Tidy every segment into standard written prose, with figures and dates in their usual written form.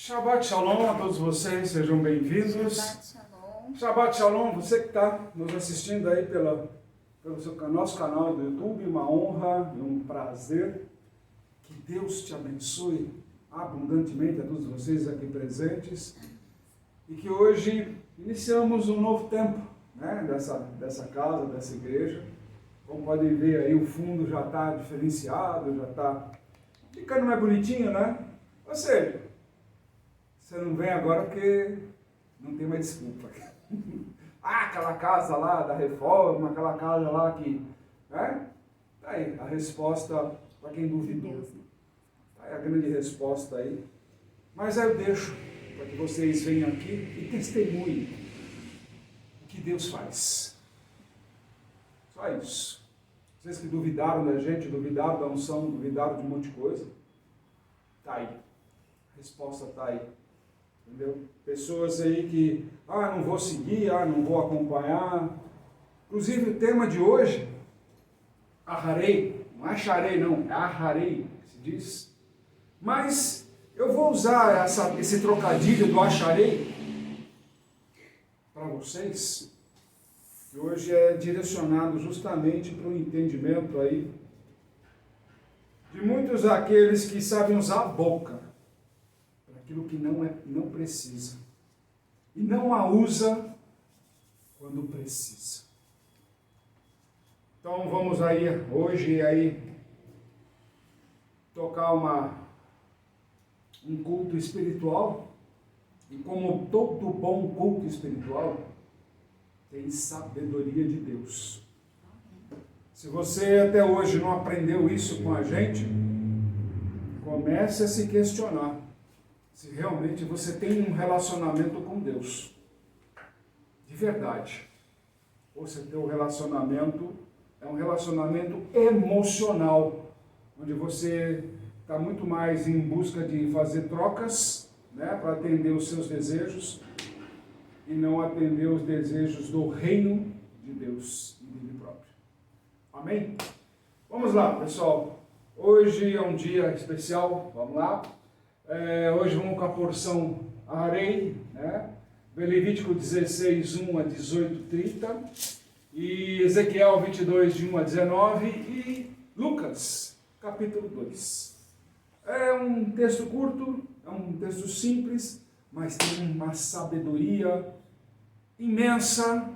Shabbat Shalom a todos vocês, sejam bem-vindos. Shabbat Shalom. Shabbat Shalom, você que está nos assistindo aí pelo nosso canal do YouTube, uma honra e um prazer. Que Deus te abençoe abundantemente a todos vocês aqui presentes. E que hoje iniciamos um novo tempo, né, dessa casa, dessa igreja. Como podem ver aí, o fundo já está diferenciado, já está ficando mais bonitinho, né? Ou seja, você não vem agora porque não tem mais desculpa. Aquela casa lá da reforma, aquela casa lá que... Né? Tá aí a resposta para quem duvidou. Tá aí a grande resposta aí. Mas aí eu deixo para que vocês venham aqui e testemunhem o que Deus faz. Só isso. Vocês que duvidaram da gente, duvidaram da unção, duvidaram de um monte de coisa, tá aí. A resposta tá aí. Entendeu? Pessoas aí que, não vou seguir, não vou acompanhar. Inclusive o tema de hoje, aharei, não é acharei não, é aharei, que se diz. Mas eu vou usar esse trocadilho do acharei para vocês, que hoje é direcionado justamente para o entendimento aí de muitos daqueles que sabem usar a boca para aquilo que não precisa e não a usa quando precisa. Então vamos aí hoje tocar um culto espiritual, e como todo bom culto espiritual tem sabedoria de Deus. Se você até hoje não aprendeu isso com a gente, comece a se questionar se realmente você tem um relacionamento com Deus, de verdade. Ou se teu relacionamento é um relacionamento emocional, onde você está muito mais em busca de fazer trocas, né, para atender os seus desejos, e não atender os desejos do reino de Deus e dele próprio. Amém? Vamos lá, pessoal. Hoje é um dia especial, vamos lá. Hoje vamos com a porção Aharei, né? Levítico 16, 1 a 18, 30, e Ezequiel 22, de 1 a 19, e Lucas, capítulo 2. É um texto curto, é um texto simples, mas tem uma sabedoria imensa.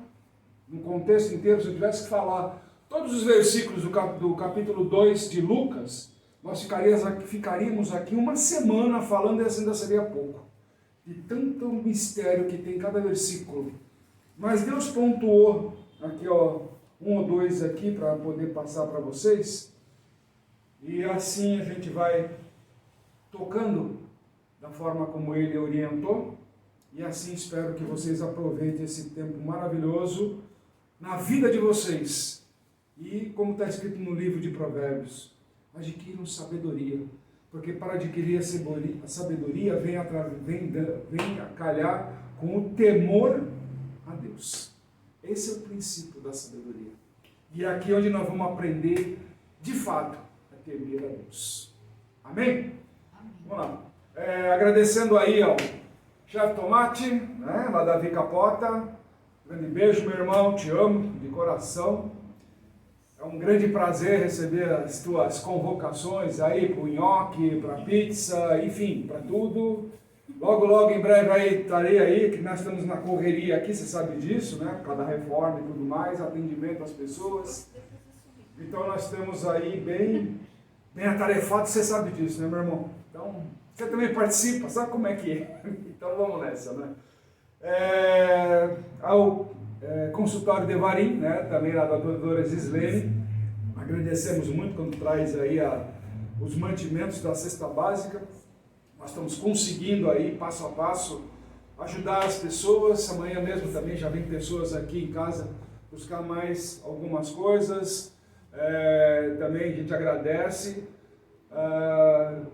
No contexto inteiro, se eu tivesse que falar todos os versículos do capítulo 2 de Lucas, nós ficaríamos aqui uma semana falando, e ainda seria pouco, de tanto mistério que tem cada versículo. Mas Deus pontuou aqui, um ou dois aqui para poder passar para vocês, e assim a gente vai tocando da forma como Ele orientou, e assim espero que vocês aproveitem esse tempo maravilhoso na vida de vocês. E como está escrito no livro de Provérbios, adquiram sabedoria, porque para adquirir a sabedoria vem a calhar com o temor a Deus. Esse é o princípio da sabedoria. E é aqui onde nós vamos aprender, de fato, a temer a Deus. Amém? Vamos lá. Agradecendo aí ao Chefe Tomate, né, lá da Davi Capota. Grande beijo, meu irmão, te amo de coração. É um grande prazer receber as tuas convocações aí para o nhoque, para a pizza, enfim, para tudo. Logo, logo, em breve aí estarei aí, que nós estamos na correria aqui, você sabe disso, né? Por causa da reforma e tudo mais, atendimento às pessoas. Então nós estamos aí bem atarefados, você sabe disso, né, meu irmão? Então, você também participa, sabe como é que é? Então vamos nessa, né? Ao consultório Devarim, né, também lá da doutora Gislene, agradecemos muito quando traz aí os mantimentos da cesta básica. Nós estamos conseguindo aí, passo a passo, ajudar as pessoas. Amanhã mesmo também já vem pessoas aqui em casa buscar mais algumas coisas. Também a gente agradece.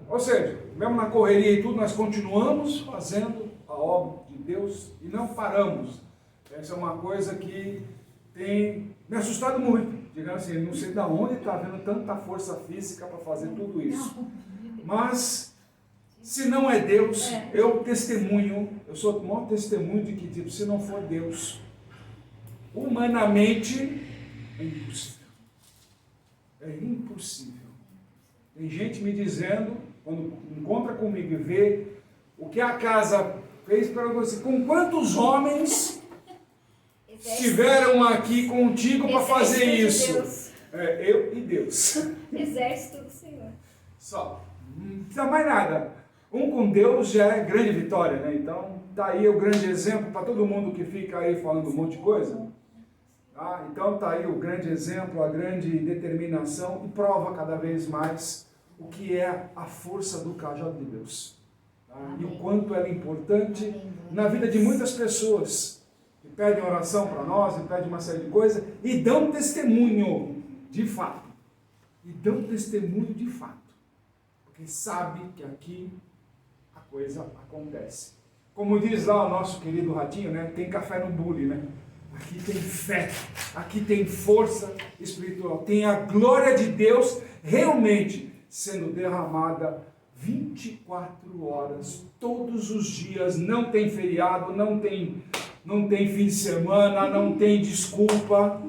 Ou seja, mesmo na correria e tudo, nós continuamos fazendo a obra de Deus e não paramos. Essa é uma coisa que tem me assustado muito. Digamos assim, não sei de onde está havendo tanta força física para fazer tudo isso. Mas Se não é Deus, eu testemunho, eu sou o maior testemunho de que, tipo, se não for Deus, humanamente, é impossível. É impossível. Tem gente me dizendo, quando encontra comigo e vê o que a casa fez para você, com quantos homens estiveram aqui contigo para fazer isso? Eu e Deus. Exército do Senhor. Só. Não precisa mais nada. Um com Deus já é grande vitória, né? Então, tá aí o grande exemplo para todo mundo que fica aí falando um monte de coisa. Tá? Então, tá aí o grande exemplo, a grande determinação e prova cada vez mais o que é a força do cajado de Deus. Tá? E o quanto ela é importante na vida de muitas pessoas que pedem oração para nós, e pedem uma série de coisas e dão testemunho de fato. E dão testemunho de fato. Porque sabe que aqui a coisa acontece. Como diz lá o nosso querido Ratinho, né? Tem café no bule, né? Aqui tem fé, aqui tem força espiritual, tem a glória de Deus realmente sendo derramada 24 horas, todos os dias, não tem feriado, não tem fim de semana, não tem desculpa.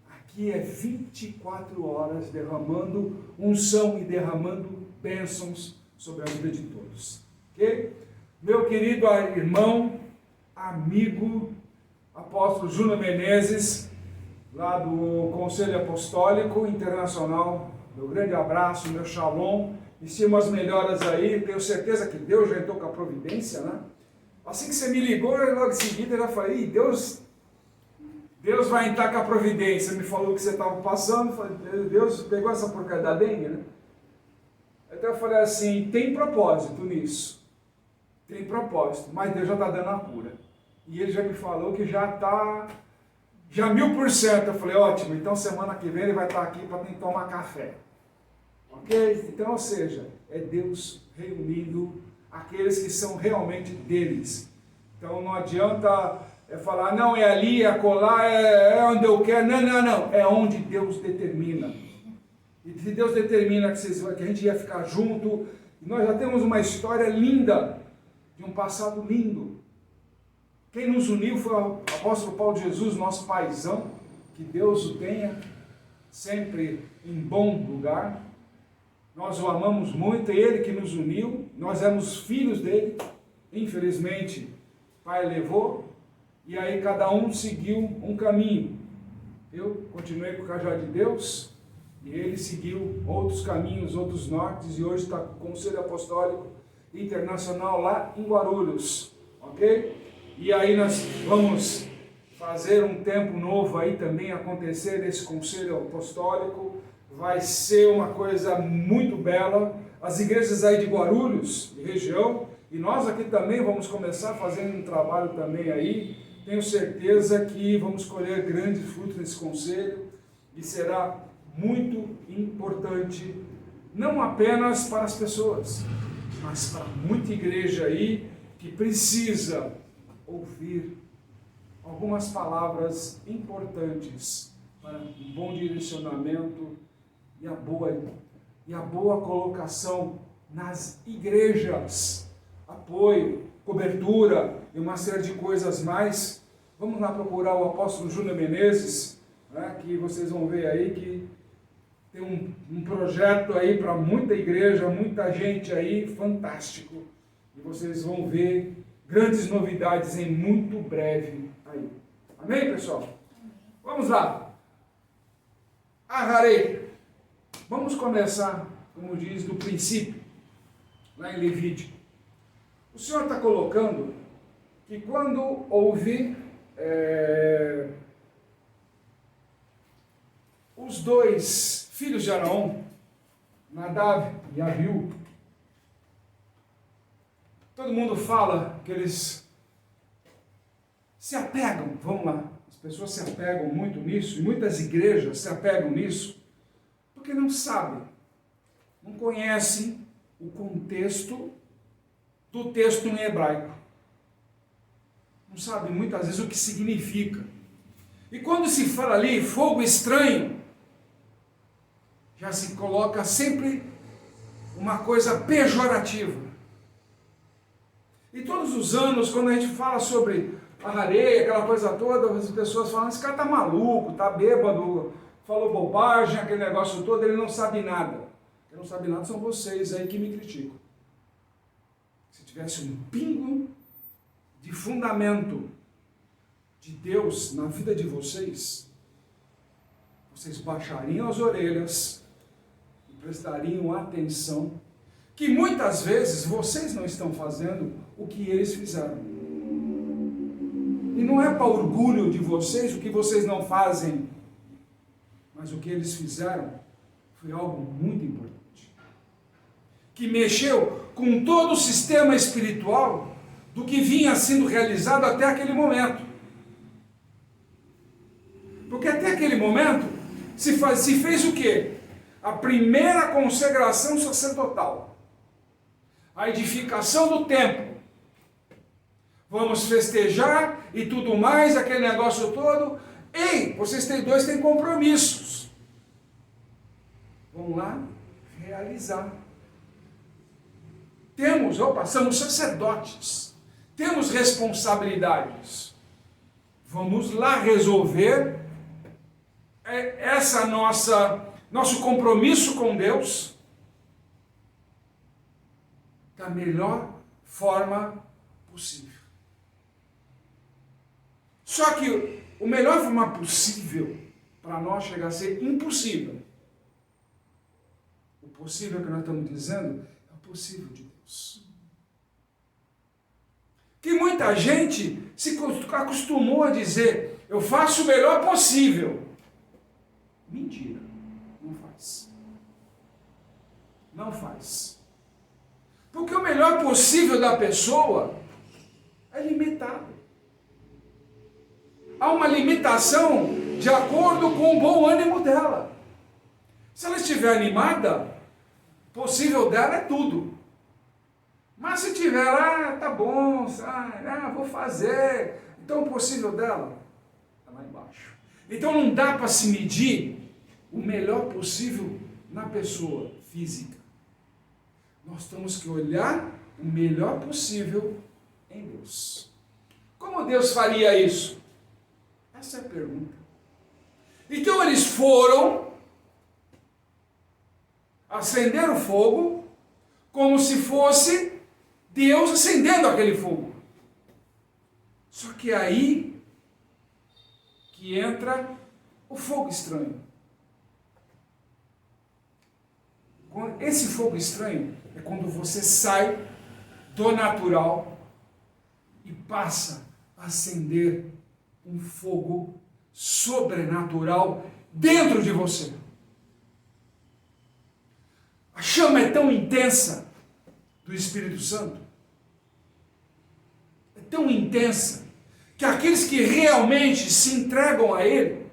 Aqui é 24 horas derramando unção e derramando bênçãos sobre a vida de todos. Ok? Meu querido irmão, amigo, apóstolo Júnior Menezes, lá do Conselho Apostólico Internacional, meu grande abraço, meu shalom, estimo as melhoras aí, tenho certeza que Deus já entrou com a providência, né? Assim que você me ligou, logo em seguida eu já falei, Deus vai entrar com a providência, me falou que você estava passando, falei, Deus pegou essa porcaria da dengue, né? Então eu falei assim, tem propósito nisso, tem propósito, mas Deus já está dando a cura. E ele já me falou que já está, já 1000%. Eu falei, ótimo, então semana que vem ele vai estar aqui para ter que tomar café. Ok? Então, ou seja, é Deus reunindo aqueles que são realmente deles. Então não adianta falar, não, é ali, é acolá, é onde eu quero. Não. É onde Deus determina. E se Deus determina que a gente ia ficar junto, nós já temos uma história linda, de um passado lindo. Quem nos uniu foi o apóstolo Paulo de Jesus, nosso paizão, que Deus o tenha sempre em bom lugar. Nós o amamos muito, é ele que nos uniu, nós éramos filhos dele, infelizmente o pai levou, e aí cada um seguiu um caminho. Eu continuei com o cajado de Deus, e ele seguiu outros caminhos, outros nortes, e hoje está com o Conselho Apostólico Internacional lá em Guarulhos, ok? E aí nós vamos fazer um tempo novo aí também acontecer nesse Conselho Apostólico. Vai ser uma coisa muito bela. As igrejas aí de Guarulhos, de região, e nós aqui também vamos começar fazendo um trabalho também aí. Tenho certeza que vamos colher grandes frutos nesse conselho e será muito importante, não apenas para as pessoas, mas para muita igreja aí que precisa ouvir algumas palavras importantes para um bom direcionamento e a boa colocação nas igrejas, apoio, cobertura e uma série de coisas mais. Vamos lá procurar o apóstolo Júnior Menezes, né, que vocês vão ver aí que tem um projeto aí para muita igreja, muita gente aí, fantástico. E vocês vão ver grandes novidades em muito breve aí. Amém, pessoal? Vamos lá. Agarei. Vamos começar, como diz, do princípio, lá em Levítico. O Senhor está colocando que quando houve os dois filhos de Arão, Nadab e Abiú, todo mundo fala que eles se apegam, vamos lá, as pessoas se apegam muito nisso, e muitas igrejas se apegam nisso, porque não sabem, não conhecem o contexto do texto em hebraico. Não sabem muitas vezes o que significa. E quando se fala ali, fogo estranho, já se coloca sempre uma coisa pejorativa. E todos os anos, quando a gente fala sobre a areia, aquela coisa toda, as pessoas falam, esse cara tá maluco, tá bêbado, falou bobagem, aquele negócio todo, ele não sabe nada. Quem não sabe nada são vocês aí que me criticam. Se tivesse um pingo de fundamento de Deus na vida de vocês, vocês baixariam as orelhas e prestariam atenção que muitas vezes vocês não estão fazendo o que eles fizeram. E não é para orgulho de vocês o que vocês não fazem, mas o que eles fizeram foi algo muito importante, que mexeu com todo o sistema espiritual do que vinha sendo realizado até aquele momento. Porque até aquele momento se fez o quê? A primeira consagração sacerdotal, a edificação do templo. Vamos festejar e tudo mais, aquele negócio todo. Ei, vocês têm compromissos. Vamos lá realizar. Somos sacerdotes, temos responsabilidades. Vamos lá resolver nosso compromisso com Deus da melhor forma possível. Só que a melhor forma possível para nós chega a ser impossível. O possível que nós estamos dizendo é o possível de Deus. Que muita gente se acostumou a dizer, eu faço o melhor possível. Mentira, não faz. Não faz. Porque o melhor possível da pessoa é limitado. Há uma limitação de acordo com o bom ânimo dela. Se ela estiver animada, o possível dela é tudo. Mas se estiver lá, tá bom, vou fazer. Então o possível dela está lá embaixo. Então não dá para se medir o melhor possível na pessoa física. Nós temos que olhar o melhor possível em Deus. Como Deus faria isso? Essa é a pergunta. Então eles foram acender o fogo como se fosse Deus acendendo aquele fogo. Só que aí que entra o fogo estranho. Esse fogo estranho é quando você sai do natural e passa a acender um fogo sobrenatural dentro de você. A chama é tão intensa do Espírito Santo, é tão intensa, que aqueles que realmente se entregam a Ele,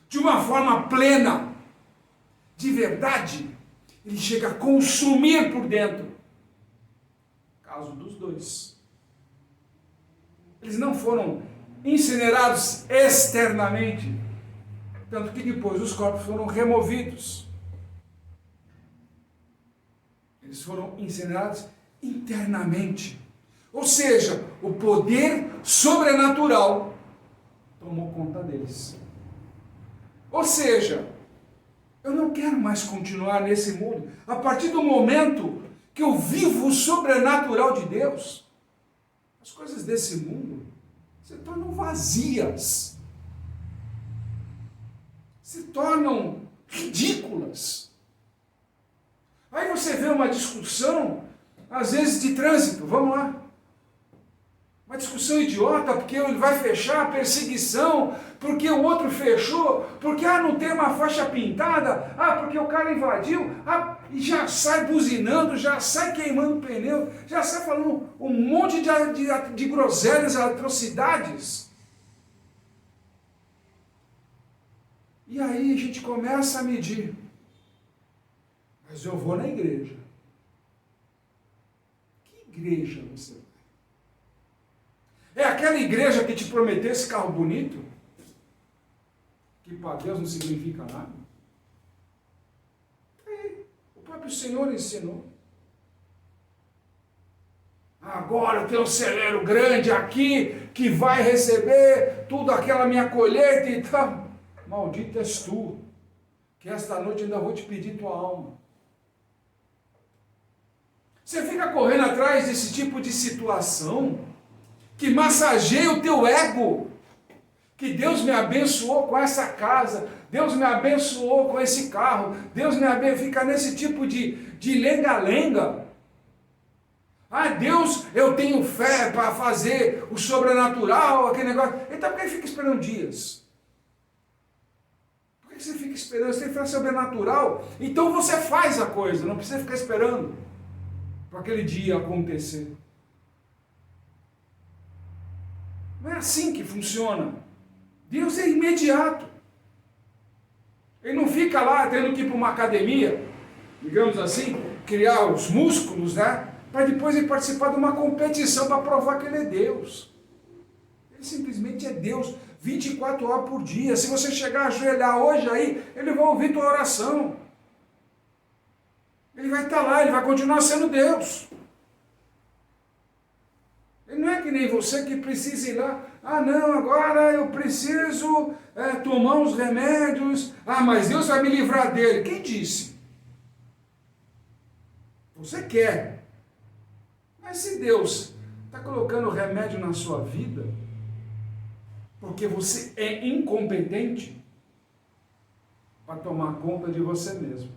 de uma forma plena, de verdade, Ele chega a consumir por dentro. Caso dos dois. Eles não foram incinerados externamente, tanto que depois os corpos foram removidos. Eles foram incinerados internamente. Ou seja, o poder sobrenatural tomou conta deles. Ou seja, eu não quero mais continuar nesse mundo. A partir do momento que eu vivo o sobrenatural de Deus, as coisas desse mundo se tornam vazias, se tornam ridículas. Aí você vê uma discussão, às vezes de trânsito, vamos lá. Uma discussão idiota, porque ele vai fechar a perseguição, porque o outro fechou, porque não tem uma faixa pintada, porque o cara invadiu, e já sai buzinando, já sai queimando pneu, já sai falando um monte de groselhas, atrocidades. E aí a gente começa a medir. Mas eu vou na igreja. Que igreja você vai? É aquela igreja que te prometeu esse carro bonito? Que para Deus não significa nada? O próprio Senhor ensinou. Agora eu tenho um celeiro grande aqui, que vai receber tudo aquela minha colheita e tal. Maldito és tu, que esta noite ainda vou te pedir tua alma. Você fica correndo atrás desse tipo de situação que massageia o teu ego. Que Deus me abençoou com essa casa, Deus me abençoou com esse carro, Deus me abençoou, fica nesse tipo de lenga-lenga. Ah, Deus, eu tenho fé para fazer o sobrenatural, aquele negócio. Então por que fica esperando dias? Por que você fica esperando? Você tem fé sobrenatural? Então você faz a coisa, não precisa ficar esperando para aquele dia acontecer. Não é assim que funciona. Deus é imediato. Ele não fica lá tendo que ir para uma academia, digamos assim, criar os músculos, né? Para depois ele participar de uma competição para provar que ele é Deus. Ele simplesmente é Deus 24 horas por dia. Se você chegar a ajoelhar hoje aí, ele vai ouvir tua oração. Ele vai estar lá, ele vai continuar sendo Deus. Ele não é que nem você que precisa ir lá. Ah, não, agora eu preciso tomar uns remédios. Ah, mas Deus vai me livrar dele. Quem disse? Você quer. Mas se Deus está colocando remédio na sua vida, porque você é incompetente para tomar conta de você mesmo.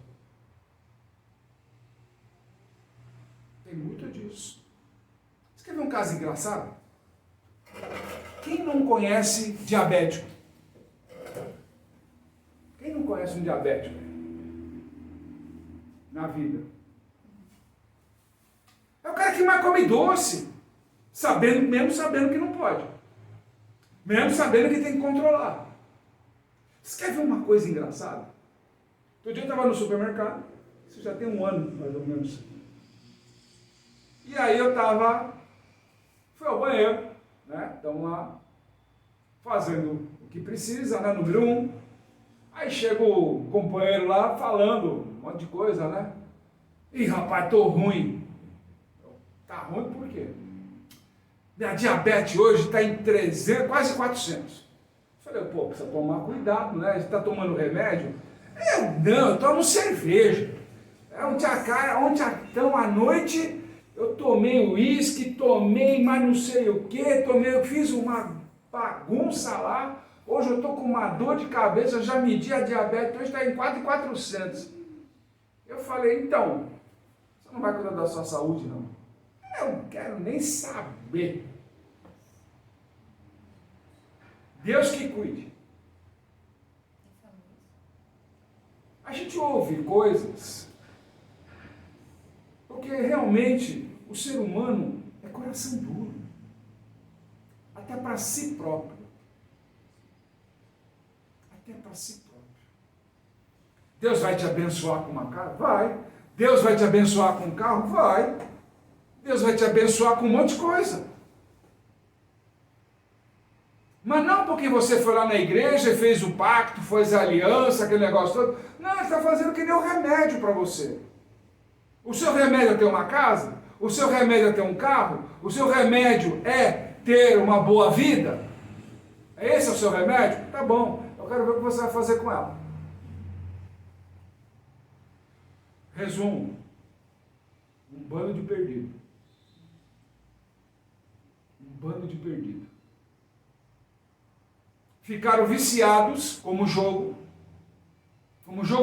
Tem muito disso. Você quer ver um caso engraçado? Quem não conhece diabético? Quem não conhece um diabético na vida? É o cara que mais come doce, mesmo sabendo que não pode. Mesmo sabendo que tem que controlar. Você quer ver uma coisa engraçada? Outro dia eu estava no supermercado, isso já tem um ano, mais ou menos. E aí eu fui ao banheiro, né? Estamos lá fazendo o que precisa, né? Número 1. Aí chega o companheiro lá falando um monte de coisa, né? Ih, rapaz, tô ruim. Tá ruim por quê? Minha diabetes hoje está em 300, quase 400. Falei, pô, precisa tomar cuidado, né? Você está tomando remédio? Eu tomo cerveja. Ontem então, à noite, eu tomei uísque, tomei mais não sei o que, eu fiz uma bagunça lá. Hoje eu estou com uma dor de cabeça, já medi a diabetes, hoje está em 4.400. Eu falei, então, você não vai cuidar da sua saúde, não? Eu não quero nem saber. Deus que cuide. A gente ouve coisas, porque realmente o ser humano é coração duro, até para si próprio. Até para si próprio. Deus vai te abençoar com uma casa? Vai. Deus vai te abençoar com um carro? Vai. Deus vai te abençoar com um monte de coisa. Mas não porque você foi lá na igreja e fez o pacto, fez a aliança, aquele negócio todo. Não, ele está fazendo que nem o remédio para você. O seu remédio é ter uma casa? O seu remédio é ter um carro? O seu remédio é ter uma boa vida? Esse é o seu remédio? Tá bom, eu quero ver o que você vai fazer com ela. Resumo. Um bando de perdido. Um bando de perdido. Ficaram viciados, como jogo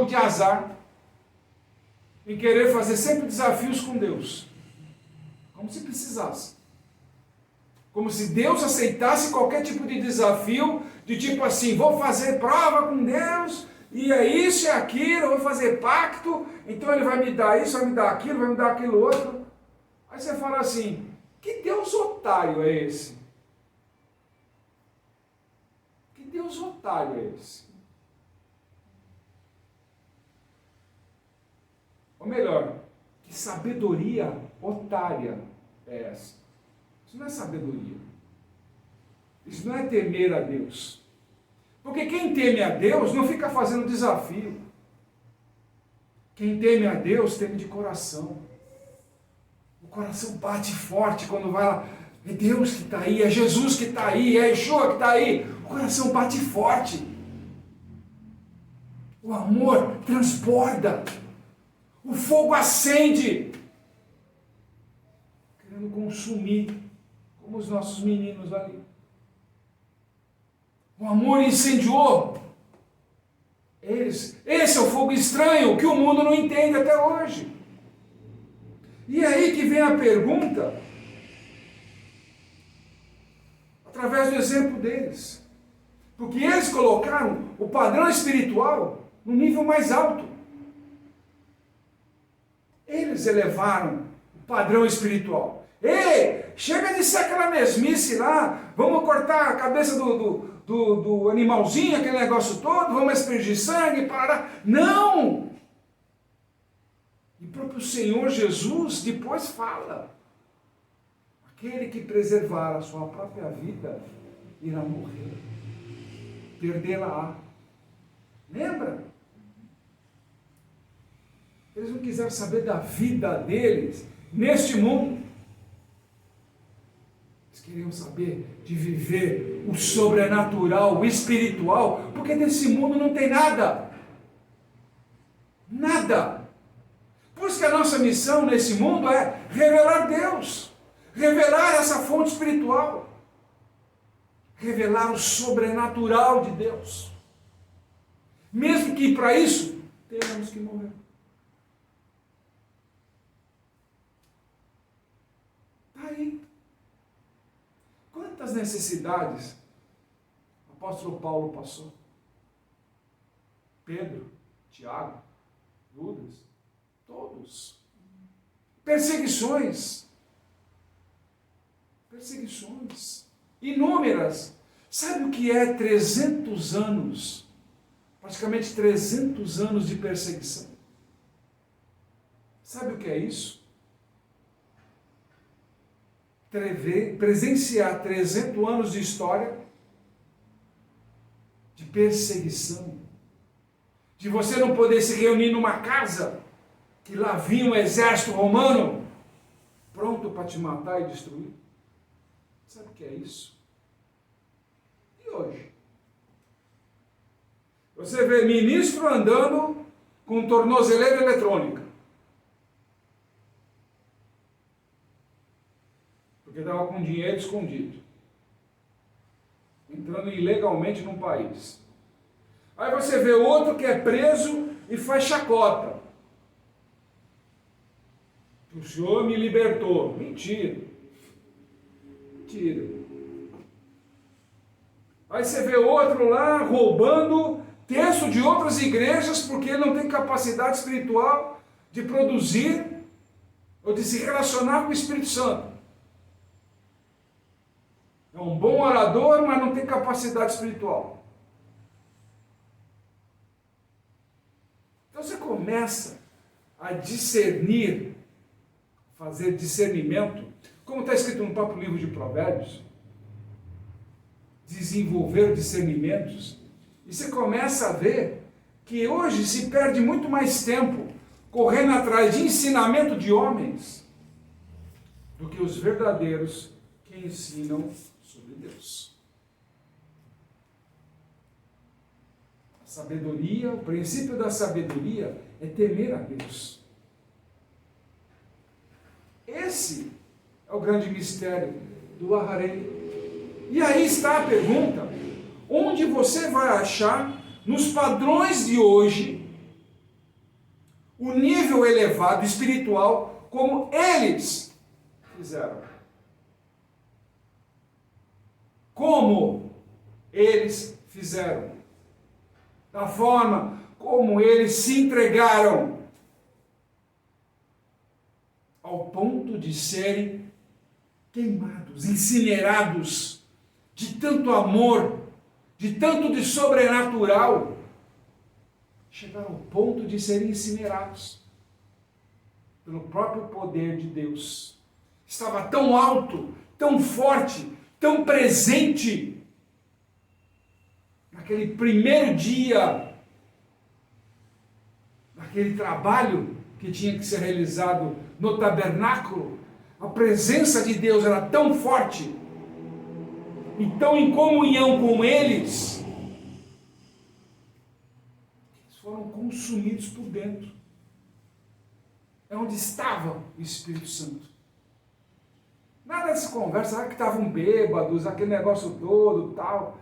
de azar, em querer fazer sempre desafios com Deus, como se precisasse, como se Deus aceitasse qualquer tipo de desafio, de tipo assim, vou fazer prova com Deus, e é isso e aquilo, vou fazer pacto, então ele vai me dar isso, vai me dar aquilo, vai me dar aquilo outro. Aí você fala assim, que Deus otário é esse? Deus otário é esse? Ou melhor, que sabedoria otária é essa? Isso não é sabedoria. Isso não é temer a Deus. Porque quem teme a Deus não fica fazendo desafio. Quem teme a Deus teme de coração. O coração bate forte quando vai lá. É Deus que está aí, é Jesus que está aí, é Yeshua que está aí. O coração bate forte. O amor transborda. O fogo acende. Querendo consumir, como os nossos meninos ali. O amor incendiou. Esse é o fogo estranho que o mundo não entende até hoje. E é aí que vem a pergunta, através do exemplo deles. Porque eles colocaram o padrão espiritual no nível mais alto. Eles elevaram o padrão espiritual. Ei, chega de ser aquela mesmice lá, vamos cortar a cabeça do animalzinho, aquele negócio todo, vamos aspergir sangue, parará. Não! E próprio Senhor Jesus depois fala, aquele que preservar a sua própria vida, irá morrer, perdê-la-á. Lembra? Eles não quiseram saber da vida deles neste mundo. Eles queriam saber de viver o sobrenatural, o espiritual, porque desse mundo não tem nada. Nada. Por isso que a nossa missão nesse mundo é revelar Deus, revelar essa fonte espiritual, revelar o sobrenatural de Deus. Mesmo que para isso tenhamos que morrer. Está aí. Quantas necessidades o apóstolo Paulo passou? Pedro, Tiago, Judas, todos. Perseguições, inúmeras. Sabe o que é 300 anos? Praticamente 300 anos de perseguição. Sabe o que é isso? Presenciar 300 anos de história de perseguição, de você não poder se reunir numa casa, que lá vinha um exército romano, pronto para te matar e destruir. Sabe o que é isso? E hoje? Você vê ministro andando com tornozeleira eletrônica. Porque estava com dinheiro escondido. Entrando ilegalmente num país. Aí você vê outro que é preso e faz chacota. O Senhor me libertou. Mentira. Mentira. Aí você vê outro lá roubando texto de outras igrejas porque ele não tem capacidade espiritual de produzir ou de se relacionar com o Espírito Santo. É um bom orador, mas não tem capacidade espiritual. Então você começa a discernir, fazer discernimento, como está escrito no próprio livro de Provérbios, desenvolver discernimentos, e você começa a ver que hoje se perde muito mais tempo correndo atrás de ensinamento de homens do que os verdadeiros que ensinam sobre Deus. A sabedoria, o princípio da sabedoria é temer a Deus. Esse é o grande mistério do Aharei. E aí está a pergunta: onde você vai achar, nos padrões de hoje, o nível elevado espiritual como eles fizeram? Como eles fizeram? Da forma como eles se entregaram ao ponto de serem queimados, incinerados, de tanto amor, de tanto de sobrenatural, chegaram ao ponto de serem incinerados pelo próprio poder de Deus. Estava tão alto, tão forte, tão presente, naquele primeiro dia, naquele trabalho que tinha que ser realizado no tabernáculo, a presença de Deus era tão forte, e tão em comunhão com eles, eles foram consumidos por dentro. É onde estava o Espírito Santo. Nada dessa conversa, que estavam bêbados, aquele negócio todo, tal.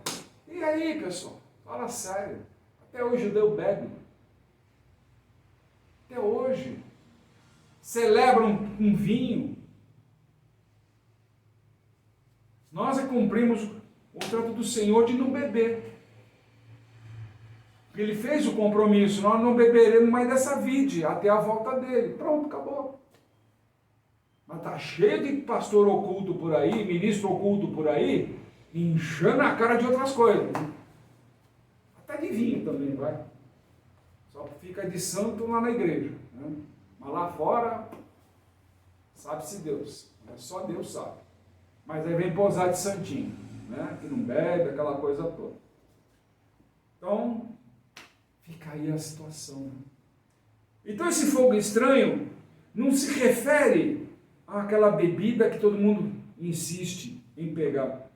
E aí, pessoal? Fala sério. Até hoje o judeu bebe. Até hoje. Celebram um vinho. Nós cumprimos o trato do Senhor de não beber. Ele fez o compromisso, nós não beberemos mais dessa vide até a volta dele. Pronto, acabou. Mas está cheio de pastor oculto por aí, ministro oculto por aí, inchando a cara de outras coisas. Até de vinho também, vai. Só fica de santo lá na igreja. Né? Mas lá fora, sabe-se Deus. Só Deus sabe. Mas aí vem pousar de santinho, né? Que não bebe, aquela coisa toda. Então, fica aí a situação. Então esse fogo estranho não se refere àquela bebida que todo mundo insiste em pegar,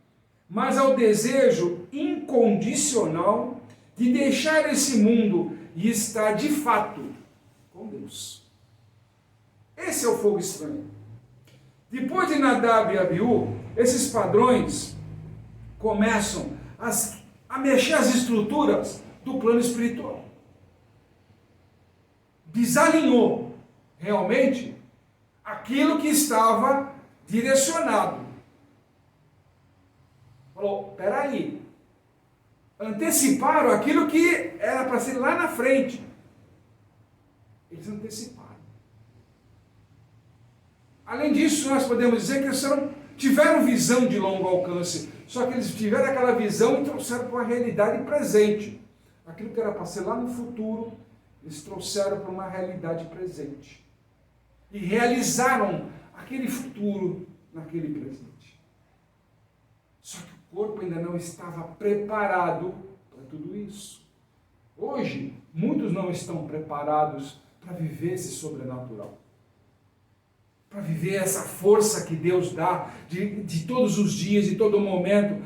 mas ao desejo incondicional de deixar esse mundo e estar de fato com Deus. Esse é o fogo estranho. Depois de Nadab e Abiú, esses padrões começam a mexer as estruturas do plano espiritual. Desalinhou realmente aquilo que estava direcionado. Falou, peraí, anteciparam aquilo que era para ser lá na frente. Eles anteciparam. Além disso, nós podemos dizer que eles tiveram visão de longo alcance, só que eles tiveram aquela visão e trouxeram para uma realidade presente. Aquilo que era para ser lá no futuro, eles trouxeram para uma realidade presente. E realizaram aquele futuro naquele presente. Só que o corpo ainda não estava preparado para tudo isso. Hoje, muitos não estão preparados para viver esse sobrenatural. Para viver essa força que Deus dá de todos os dias, de todo momento.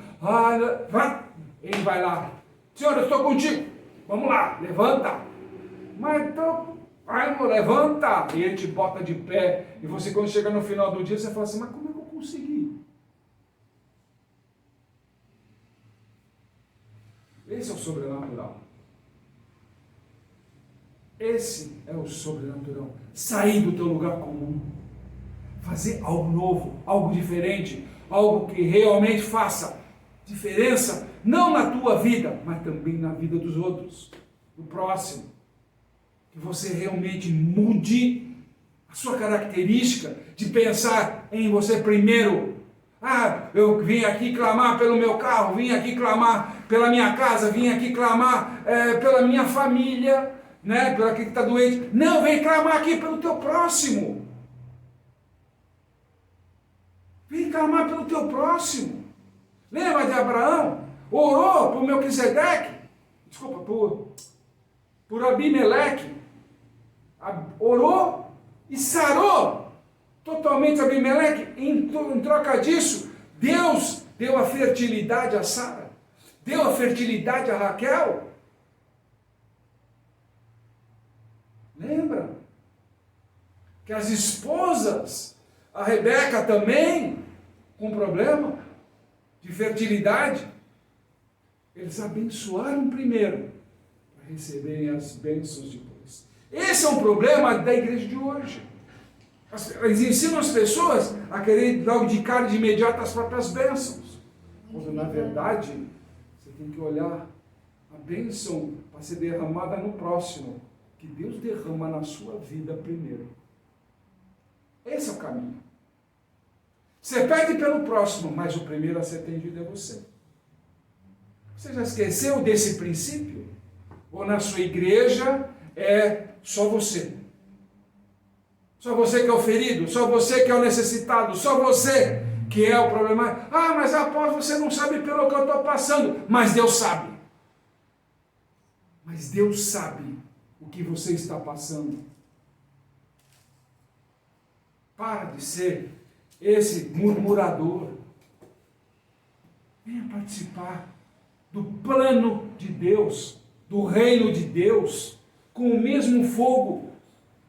Ele vai lá. Senhor, eu estou contigo. Vamos lá, levanta. Mas então, vai, levanta. E ele te bota de pé. E você, quando chega no final do dia, você fala assim, mas como é que eu consegui? Esse é o sobrenatural. Esse é o sobrenatural. Sair do teu lugar comum. Fazer algo novo, algo diferente, algo que realmente faça diferença, não na tua vida, mas também na vida dos outros, do próximo. Que você realmente mude a sua característica de pensar em você primeiro. Eu vim aqui clamar pelo meu carro, vim aqui clamar pela minha casa, vim aqui clamar pela minha família, né, pelo que está doente. Não, vem clamar aqui pelo teu próximo. Vem clamar pelo teu próximo. Lembra de Abraão? Orou por Melquisedeque. Desculpa, por Abimeleque. Orou e sarou totalmente Abimeleque. Em troca disso, Deus deu a fertilidade a Sara. Deu a fertilidade a Raquel. Lembra? Que as esposas, a Rebeca também, com problema de fertilidade, eles abençoaram primeiro, para receberem as bênçãos depois. Esse é um problema da igreja de hoje. Eles ensinam as pessoas a querer logo de cara, de imediato, as próprias bênçãos. Quando, na verdade, você tem que olhar a bênção para ser derramada no próximo, que Deus derrama na sua vida primeiro. Esse é o caminho. Você pede pelo próximo, mas o primeiro a ser atendido é você. Você já esqueceu desse princípio? Ou na sua igreja é só você? Só você que é o ferido? Só você que é o necessitado? Só você que é o problema? Mas após você não sabe pelo que eu estou passando. Mas Deus sabe. Mas Deus sabe o que você está passando. Para de ser esse murmurador. Venha participar do plano de Deus, do reino de Deus, com o mesmo fogo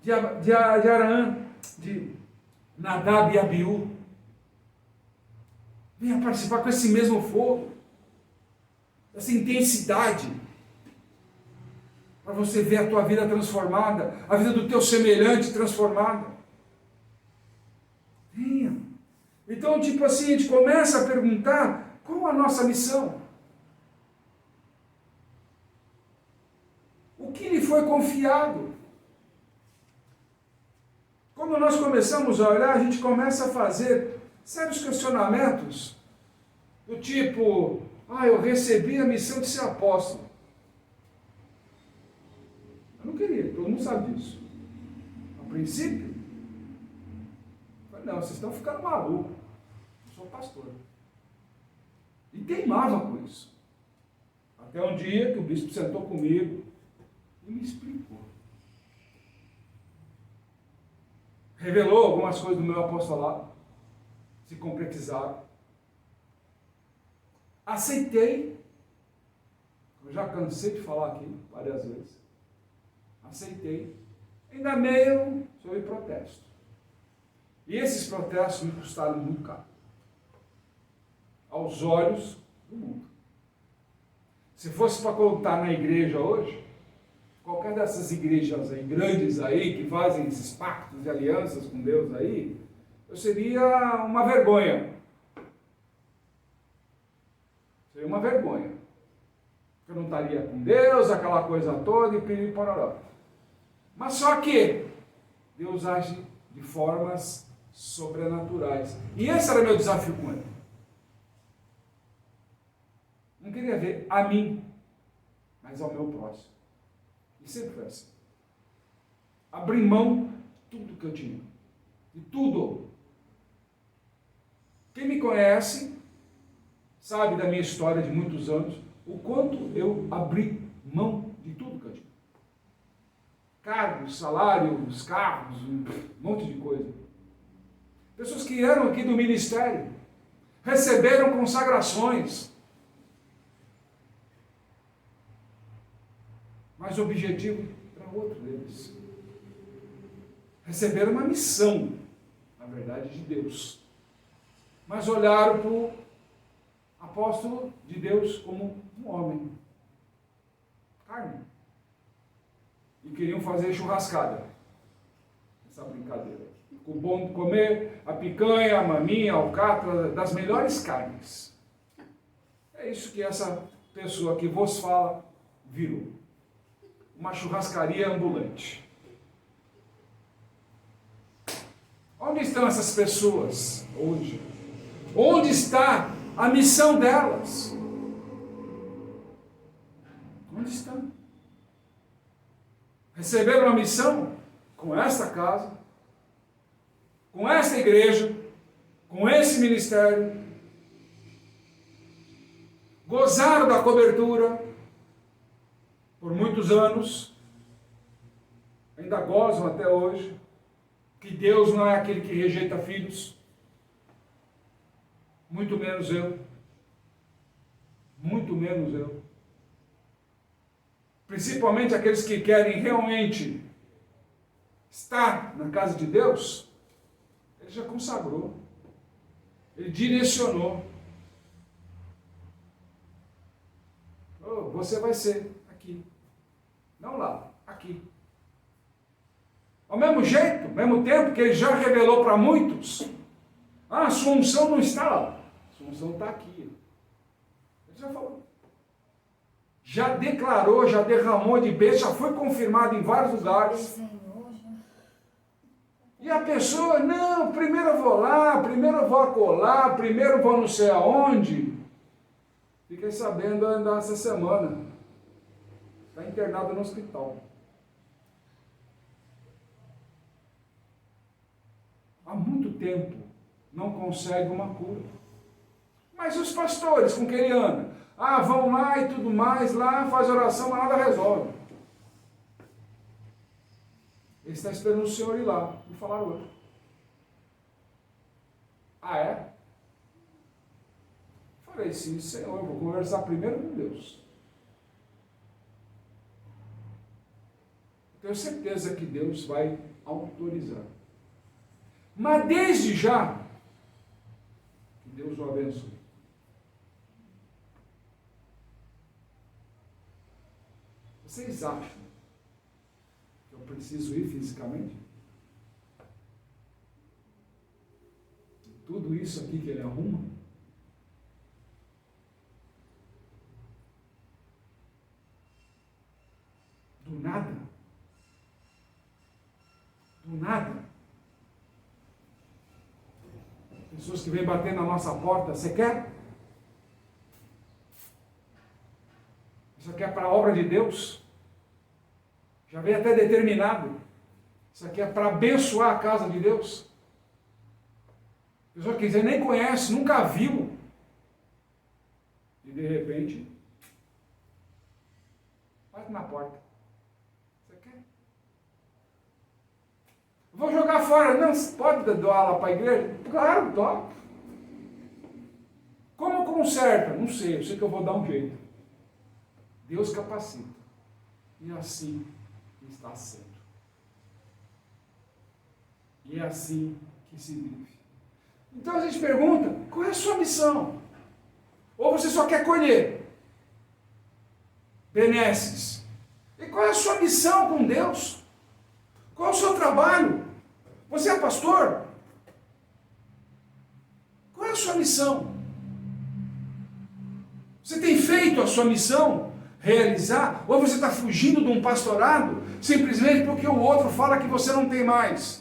de Arã, de Nadab e Abiú. Venha participar com esse mesmo fogo, essa intensidade, para você ver a tua vida transformada, a vida do teu semelhante transformada. Venha. Então, tipo assim, a gente começa a perguntar, qual a nossa missão? O que lhe foi confiado? Quando nós começamos a olhar, a gente começa a fazer sérios questionamentos, do tipo, eu recebi a missão de ser apóstolo. Eu não queria, todo mundo sabe disso. A princípio, eu falei, não, vocês estão ficando malucos. Eu sou pastor. E teimava com isso. Até um dia que o bispo sentou comigo e me explicou. Revelou algumas coisas do meu apostolado, se concretizaram. Aceitei, eu já cansei de falar aqui várias vezes, aceitei, ainda meio sob protesto. E esses protestos me custaram muito caro, aos olhos do mundo. Se fosse para contar na igreja hoje, qualquer dessas igrejas aí, grandes aí, que fazem esses pactos e alianças com Deus aí, eu seria uma vergonha. Seria uma vergonha. Eu não estaria com Deus, aquela coisa toda, e piriri pororó. Mas só que Deus age de formas sobrenaturais. E esse era meu desafio com ele. Não queria ver a mim, mas ao meu próximo. E sempre foi assim. Abri mão de tudo que eu tinha. De tudo. Quem me conhece sabe da minha história de muitos anos, o quanto eu abri mão de tudo que eu tinha. Cargos, salários, carros, um monte de coisa. Pessoas que eram aqui do ministério, receberam consagrações, mas o objetivo era outro deles. Receberam uma missão, na verdade, de Deus. Mas olharam para o apóstolo de Deus como um homem. Carne. E queriam fazer churrascada. Essa brincadeira. O bom de comer a picanha, a maminha, a alcatra, das melhores carnes. É isso que essa pessoa que vos fala virou. Uma churrascaria ambulante. Onde estão essas pessoas hoje? Onde está a missão delas? Onde estão? Receberam a missão com esta casa, com esta igreja, com esse ministério, gozaram da cobertura por muitos anos, ainda gozam até hoje, que Deus não é aquele que rejeita filhos, muito menos eu, muito menos eu. Principalmente aqueles que querem realmente estar na casa de Deus, ele já consagrou, ele direcionou. Oh, você vai ser aqui, não lá, aqui. Ao mesmo jeito, ao mesmo tempo que ele já revelou para muitos, a sua unção não está lá, a sua unção está aqui. Ele já falou. Já declarou, já derramou de bênção, já foi confirmado em vários lugares. E a pessoa, não, primeiro eu vou lá, primeiro eu vou acolá, primeiro eu vou não sei aonde. Fiquei sabendo ainda essa semana. Está internado no hospital. Há muito tempo não consegue uma cura. Mas os pastores com quem ele anda? Vão lá e tudo mais, lá faz oração, mas nada resolve. Ele está esperando o Senhor ir lá e falar hoje. Ah, é? Falei, sim, Senhor, eu vou conversar primeiro com Deus. Tenho certeza que Deus vai autorizar. Mas desde já, que Deus o abençoe. Vocês acham que eu preciso ir fisicamente? Tudo isso aqui que ele arruma? Do nada? Do nada? Pessoas que vêm bater na nossa porta, você quer? Isso aqui é para a obra de Deus? Já vem até determinado. Isso aqui é para abençoar a casa de Deus. Pessoa que você nem conhece, nunca viu. E de repente, bate na porta. Você quer? Vou jogar fora. Não, você pode doar lá para a igreja? Claro, doa. Como conserta? Não sei, eu sei que eu vou dar um jeito. Deus capacita. E assim está sendo. E é assim que se vive. Então a gente pergunta, qual é a sua missão? Ou você só quer colher benesses? E qual é a sua missão com Deus? Qual é o seu trabalho? Você é pastor? Qual é a sua missão? Você tem feito a sua missão realizar? Ou você está fugindo de um pastorado simplesmente porque o outro fala que você não tem mais?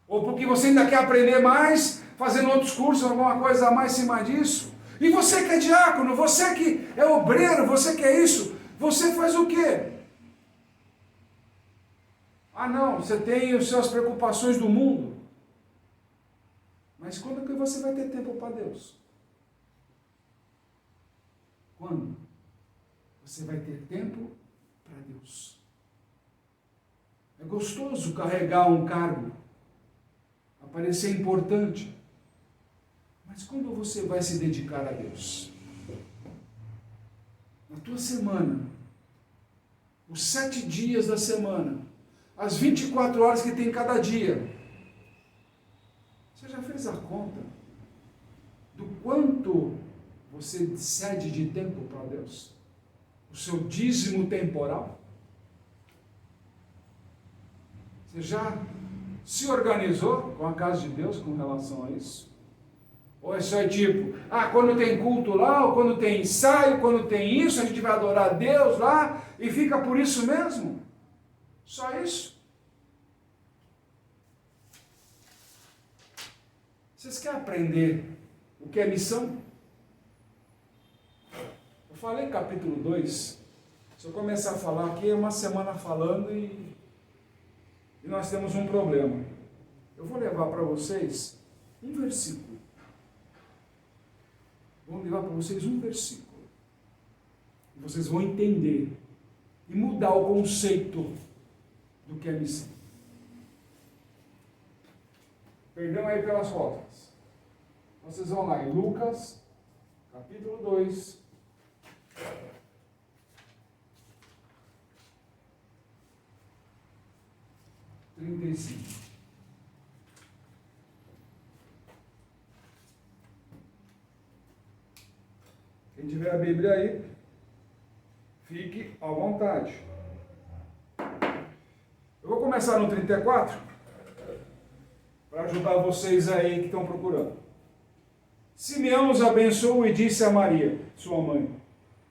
Ou porque você ainda quer aprender mais, fazendo outros cursos, alguma coisa a mais em cima disso? E você que é diácono, você que é obreiro, você que é isso, você faz o quê? Ah não, você tem as suas preocupações do mundo. Mas quando que você vai ter tempo para Deus? Quando você vai ter tempo para Deus? É gostoso carregar um cargo, parecer importante, mas quando você vai se dedicar a Deus? Na tua semana, os 7 dias da semana, as 24 horas que tem cada dia, você já fez a conta do quanto você cede de tempo para Deus? O seu dízimo temporal? Você já se organizou com a casa de Deus com relação a isso? Ou é só tipo, quando tem culto lá, ou quando tem ensaio, quando tem isso, a gente vai adorar a Deus lá, e fica por isso mesmo? Só isso? Vocês querem aprender o que é missão? Eu falei capítulo 2, se eu começar a falar aqui, é uma semana falando e nós temos um problema. Eu vou levar para vocês um versículo. Vou levar para vocês um versículo. E vocês vão entender e mudar o conceito do que é missão. Perdão aí pelas fotos. Vocês vão lá em Lucas, capítulo 2. Quem tiver a Bíblia aí, fique à vontade. Eu vou começar no 34, para ajudar vocês aí que estão procurando. Simeão os abençoou e disse a Maria, sua mãe: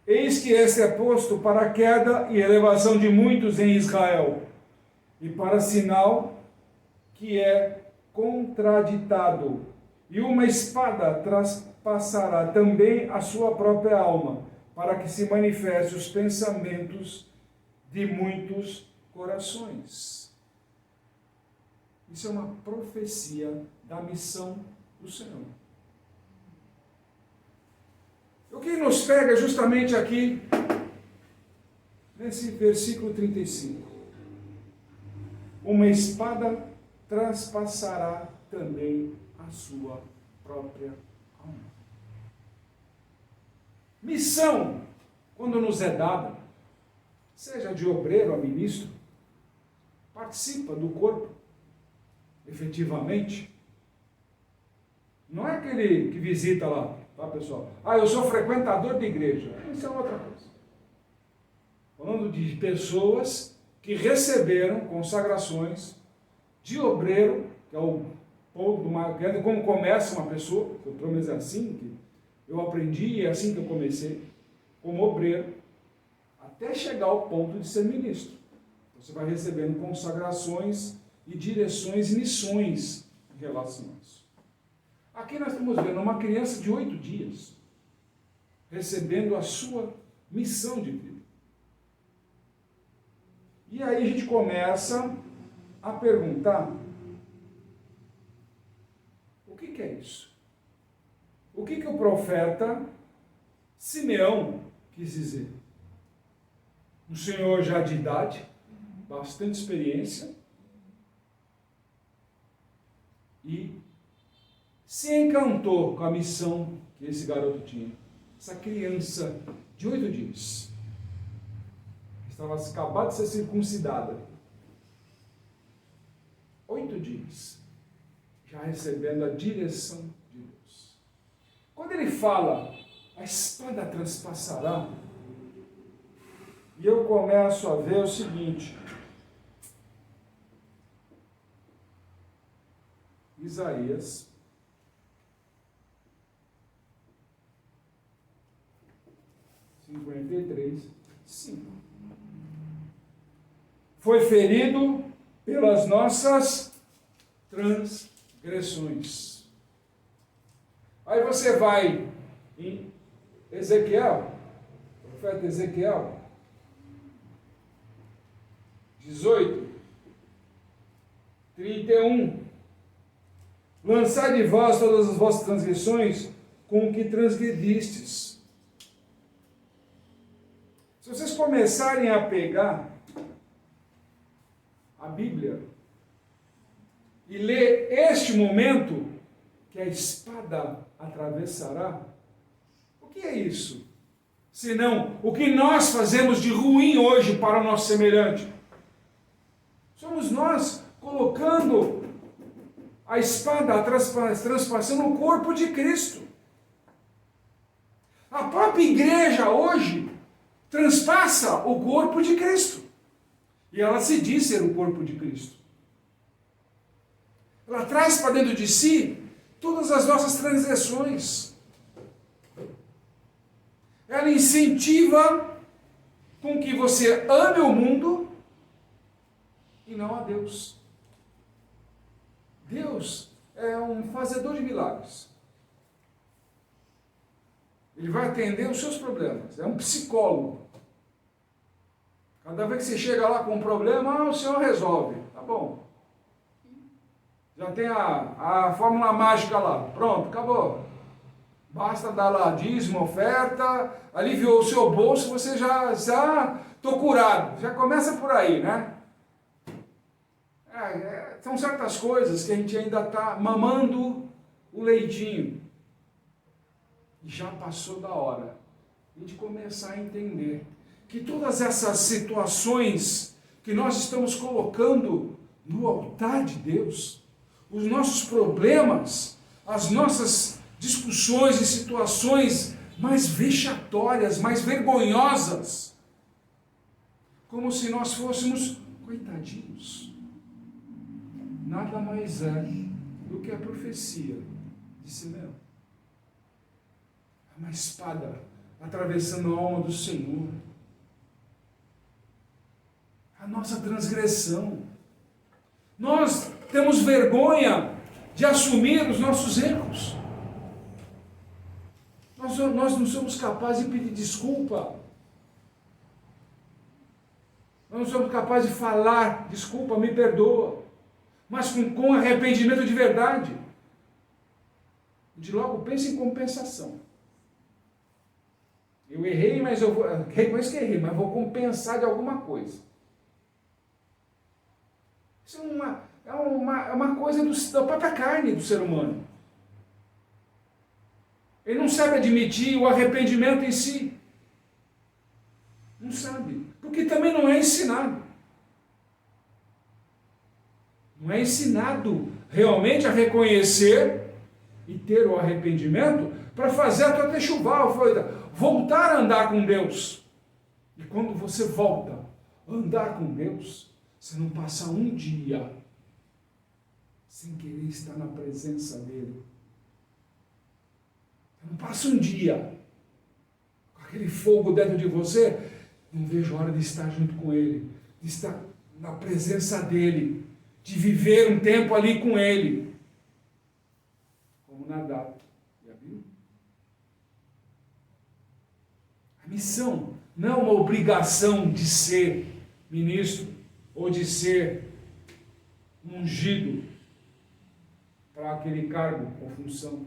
eis que este é posto para a queda e elevação de muitos em Israel, e para sinal que é contraditado, e uma espada traspassará também a sua própria alma, para que se manifeste os pensamentos de muitos corações. Isso é uma profecia da missão do Senhor. O que nos pega justamente aqui, nesse versículo 35. Uma espada traspassará também a a sua própria alma. Missão, quando nos é dada, seja de obreiro a ministro, participa do corpo, efetivamente. Não é aquele que visita lá, tá, pessoal? Eu sou frequentador de igreja. Isso é outra coisa. Falando de pessoas que receberam consagrações de obreiro, que é o ponto do marcante, como começa uma pessoa, eu pelo menos é assim que eu aprendi e é assim que eu comecei, como obreiro, até chegar ao ponto de ser ministro. Você vai recebendo consagrações e direções e missões em relação a isso. Aqui nós estamos vendo uma criança de 8 dias recebendo a sua missão de vida. E aí a gente começa a perguntar: o que é isso? O que o profeta Simeão quis dizer? Um senhor já de idade, bastante experiência, e se encantou com a missão que esse garoto tinha. Essa criança de 8 dias. Estava acabada de ser circuncidada. 8 dias. Já recebendo a direção de Deus. Quando ele fala, a espada transpassará, e eu começo a ver o seguinte: Isaías 53, 5. Foi ferido pelas nossas transgressões. Aí você vai em Ezequiel, profeta Ezequiel 18, 31. Lançai de vós todas as vossas transgressões com que transgredistes. Se vocês começarem a pegar a Bíblia e ler este momento, que a espada atravessará, o que é isso? Senão o que nós fazemos de ruim hoje para o nosso semelhante. Somos nós colocando a espada transpassando o corpo de Cristo. A própria igreja hoje transpassa o corpo de Cristo. E ela se diz ser o corpo de Cristo. Ela traz para dentro de si todas as nossas transgressões. Ela incentiva com que você ame o mundo e não a Deus. Deus é um fazedor de milagres. Ele vai atender os seus problemas. É um psicólogo. Cada vez que você chega lá com um problema, o Senhor resolve. Tá bom. Já tem a fórmula mágica lá. Pronto, acabou. Basta dar lá dízimo, oferta, aliviou o seu bolso, você já estou curado. Já começa por aí, né? São certas coisas que a gente ainda está mamando o leitinho. E já passou da hora a gente começar a entender que todas essas situações que nós estamos colocando no altar de Deus, os nossos problemas, as nossas discussões e situações mais vexatórias, mais vergonhosas, como se nós fôssemos coitadinhos, nada mais é do que a profecia de Simeão. Uma espada atravessando a alma do Senhor. A nossa transgressão. Nós temos vergonha de assumir os nossos erros. Nós não somos capazes de pedir desculpa. Nós não somos capazes de falar, desculpa, me perdoa. Mas com arrependimento de verdade. De logo pensa em compensação. Eu errei, mas eu reconheço que errei, mas vou compensar de alguma coisa. Isso é uma coisa da própria carne do ser humano. Ele não sabe admitir o arrependimento em si. Não sabe. Porque também não é ensinado. Não é ensinado realmente a reconhecer e ter o arrependimento para fazer a tua techuvá, voltar a andar com Deus. E quando você volta a andar com Deus, você não passa um dia sem querer estar na presença dele. Você não passa um dia com aquele fogo dentro de você, não vejo a hora de estar junto com ele, de estar na presença dele, de viver um tempo ali com ele. Como Nadab e Abiú. A missão não é uma obrigação de ser ministro ou de ser ungido para aquele cargo ou função.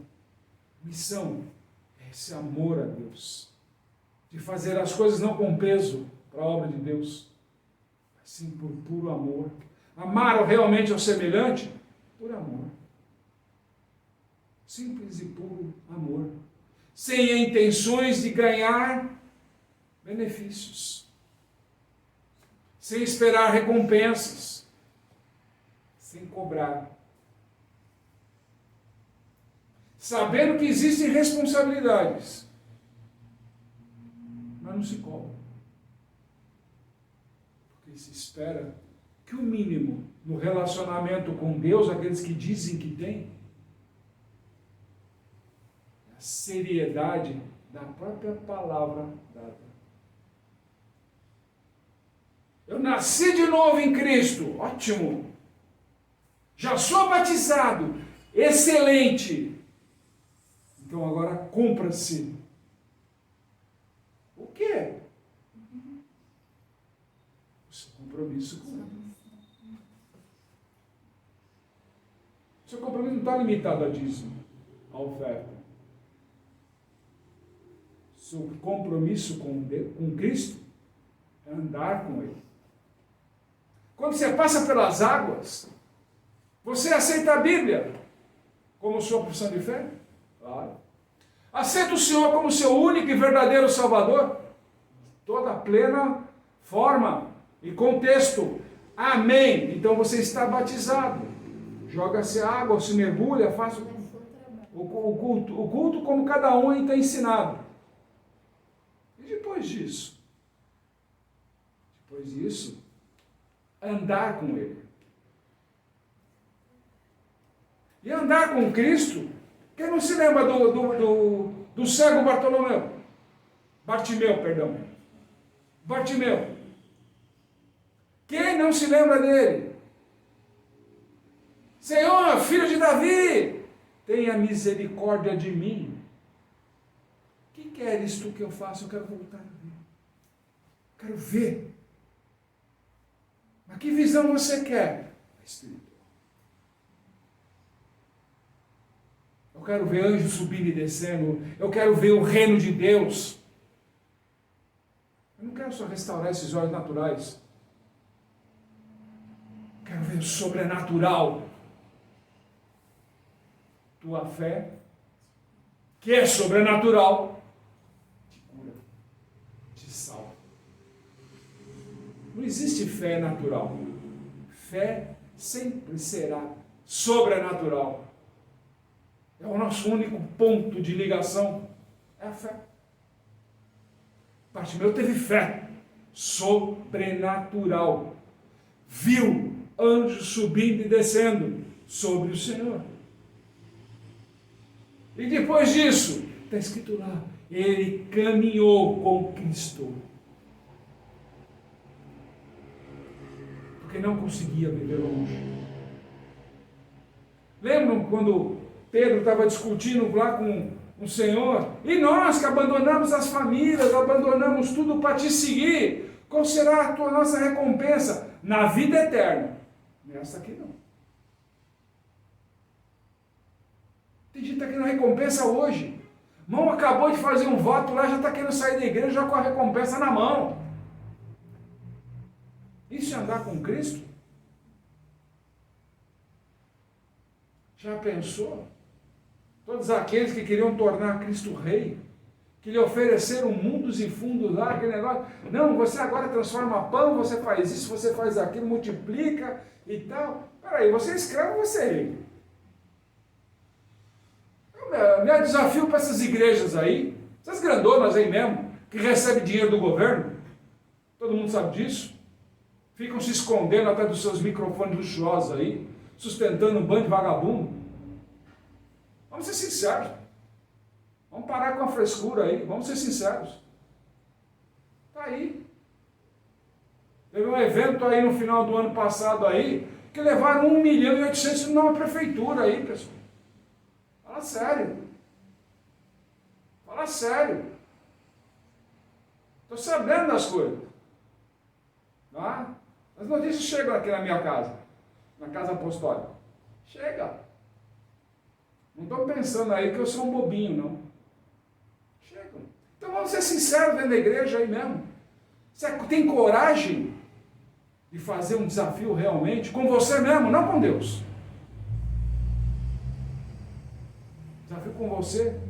Missão é esse amor a Deus, de fazer as coisas não com peso para a obra de Deus, mas sim por puro amor. Amar realmente ao semelhante por amor. Simples e puro amor. Sem intenções de ganhar benefícios. Sem esperar recompensas. Sem cobrar. Sabendo que existem responsabilidades, mas não se cobra. Porque se espera que o mínimo no relacionamento com Deus, aqueles que dizem que tem, é a seriedade da própria palavra dada. Eu nasci de novo em Cristo, ótimo. Já sou batizado, excelente. Então agora cumpra-se. O quê? O seu compromisso com Deus. O seu compromisso não está limitado a dízimo, a oferta. O seu compromisso com Deus, com Cristo, é andar com Ele. Quando você passa pelas águas, você aceita a Bíblia como sua profissão de fé? Claro. Aceita o Senhor como seu único e verdadeiro Salvador? Toda plena forma e contexto. Amém. Então você está batizado. Joga-se água, se mergulha, faz o culto como cada um está ensinado. E depois disso? Depois disso, andar com Ele. E andar com Cristo, quem não se lembra do cego Bartimeu. Quem não se lembra dele? Senhor, filho de Davi, tenha misericórdia de mim. O que queres tu que eu faça? Eu quero voltar a ver. Quero ver. Mas que visão você quer? A espiritual. Eu quero ver anjos subindo e descendo. Eu quero ver o reino de Deus. Eu não quero só restaurar esses olhos naturais. Eu quero ver o sobrenatural. Tua fé, que é sobrenatural, te cura, te salva. Não existe fé natural. Fé sempre será sobrenatural. É o nosso único ponto de ligação, é a fé. Bartimeu teve fé sobrenatural. Viu anjos subindo e descendo sobre o Senhor. E depois disso, está escrito lá, ele caminhou com Cristo. Porque não conseguia viver longe. Lembram quando Pedro estava discutindo lá com o Senhor? E nós que abandonamos as famílias, abandonamos tudo para te seguir, qual será a nossa recompensa? Na vida eterna. Nessa aqui não. Tem gente que está querendo recompensa hoje. Irmão, acabou de fazer um voto lá, já está querendo sair da igreja já com a recompensa na mão. Isso é andar com Cristo? Já pensou? Todos aqueles que queriam tornar Cristo rei, que lhe ofereceram mundos e fundos lá, aquele negócio. Não, você agora transforma pão, você faz isso, você faz aquilo, multiplica e tal. Peraí, você é escravo ou você é rei? Meu desafio para essas igrejas aí, essas grandonas aí mesmo, que recebem dinheiro do governo, todo mundo sabe disso, ficam se escondendo atrás dos seus microfones luxuosos aí, sustentando um bando de vagabundo. Vamos ser sinceros. Vamos parar com a frescura aí, vamos ser sinceros. Está aí. Teve um evento aí no final do ano passado aí, que levaram 1.800.000 numa prefeitura aí, pessoal. Fala sério. Fala sério. Estou sabendo das coisas. Tá? As notícias chegam aqui na minha casa, na casa apostólica. Chega. Não estou pensando aí que eu sou um bobinho, não. Chega. Então vamos ser sinceros dentro da igreja aí mesmo. Você tem coragem de fazer um desafio realmente com você mesmo, não com Deus. Desafio com você.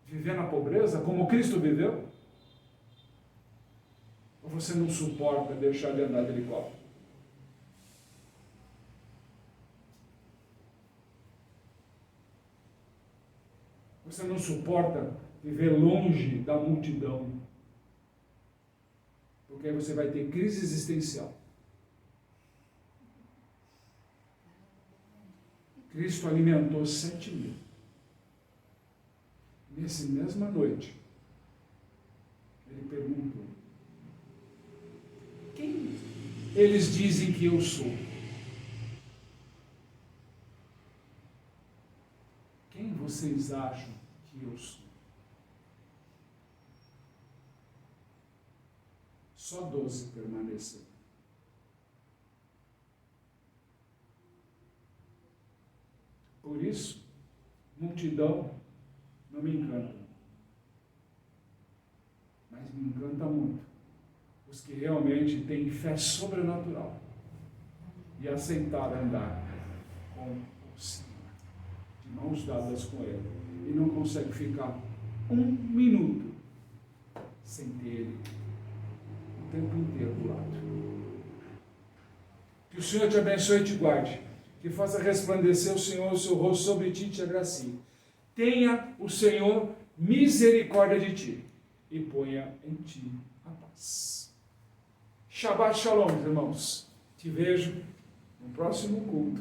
Viver na pobreza como Cristo viveu? Ou você não suporta deixar de andar de helicóptero? Você não suporta viver longe da multidão? Porque aí você vai ter crise existencial. Cristo alimentou 7.000. Nessa mesma noite, ele perguntou: quem eles dizem que eu sou? Quem vocês acham que eu sou? Só 12 permaneceram. Por isso, multidão não me encanta. Mas me encanta muito os que realmente têm fé sobrenatural e aceitaram andar com o Senhor, de mãos dadas com Ele, e não consegue ficar um minuto sem ter Ele o tempo inteiro do lado. Que o Senhor te abençoe e te guarde, que faça resplandecer o Senhor o seu rosto sobre ti e te agracie. Tenha o Senhor misericórdia de ti e ponha em ti a paz. Shabbat Shalom, irmãos. Te vejo no próximo culto.